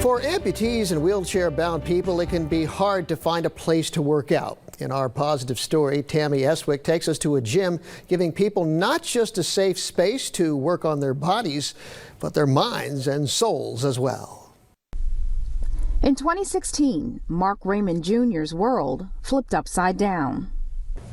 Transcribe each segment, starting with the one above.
For amputees and wheelchair-bound people, it can be hard to find a place to work out. In our positive story, Tammy Eswick takes us to a gym, giving people not just a safe space to work on their bodies, but their minds and souls as well. In 2016, Mark Raymond Jr.'s world flipped upside down.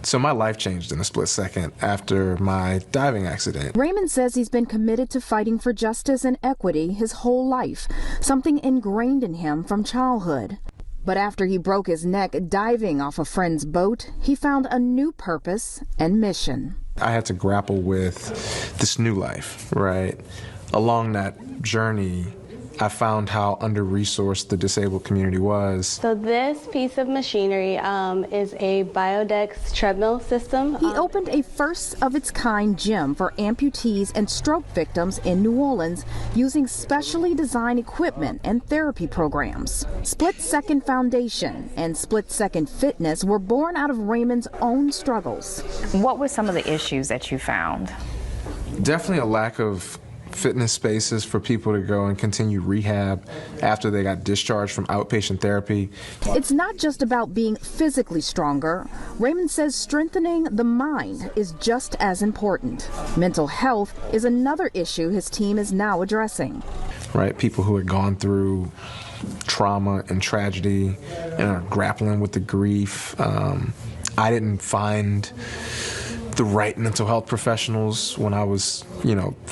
So my life changed in a split second after my diving accident. Raymond says he's been committed to fighting for justice and equity his whole life, something ingrained in him from childhood. But after he broke his neck diving off a friend's boat, he found a new purpose and mission. I had to grapple with this new life, right? Along that journey, I found how under-resourced the disabled community was. So this piece of machinery is a Biodex treadmill system. He opened a first-of-its-kind gym for amputees and stroke victims in New Orleans using specially designed equipment and therapy programs. Split Second Foundation and Split Second Fitness were born out of Raymond's own struggles. What were some of the issues that you found? Definitely a lack of fitness spaces for people to go and continue rehab after they got discharged from outpatient therapy. It's not just about being physically stronger. Raymond says strengthening the mind is just as important. Mental health is another issue his team is now addressing. Right, people who had gone through trauma and tragedy and are grappling with the grief. I didn't find the right mental health professionals when I was,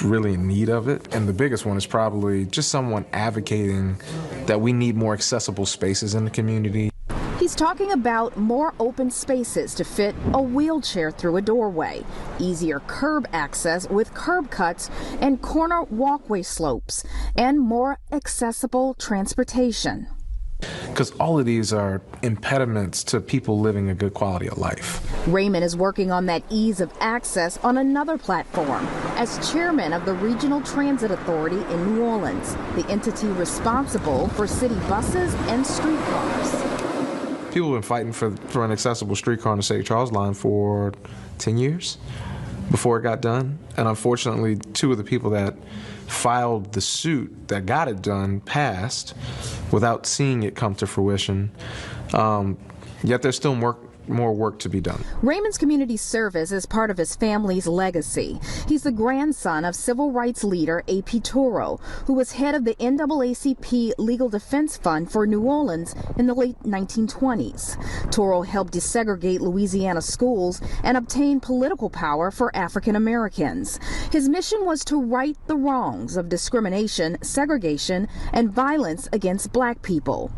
really in need of it. And the biggest one is probably just someone advocating that we need more accessible spaces in the community. He's talking about more open spaces to fit a wheelchair through a doorway, easier curb access with curb cuts and corner walkway slopes, and more accessible transportation. Because all of these are impediments to people living a good quality of life. Raymond is working on that ease of access on another platform as chairman of the Regional Transit Authority in New Orleans, the entity responsible for city buses and streetcars. People have been fighting for an accessible streetcar on the St. Charles line for 10 years before it got done. And unfortunately, two of the people that filed the suit that got it done passed without seeing it come to fruition. Yet there's still more work to be done. Raymond's community service is part of his family's legacy. He's the grandson of civil rights leader A.P. Toro, who was head of the NAACP Legal Defense Fund for New Orleans in the late 1920s. Toro helped desegregate Louisiana schools and obtain political power for African Americans. His mission was to right the wrongs of discrimination, segregation, and violence against black people.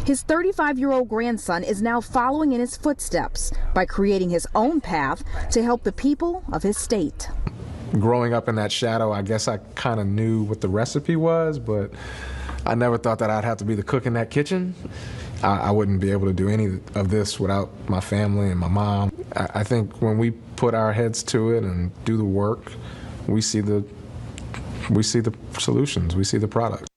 His 35-year-old grandson is now following in his footsteps by creating his own path to help the people of his state. Growing up in that shadow, I guess I kind of knew what the recipe was, but I never thought that I'd have to be the cook in that kitchen. I wouldn't be able to do any of this without my family and my mom. I think when we put our heads to it and do the work, we see the solutions, we see the product.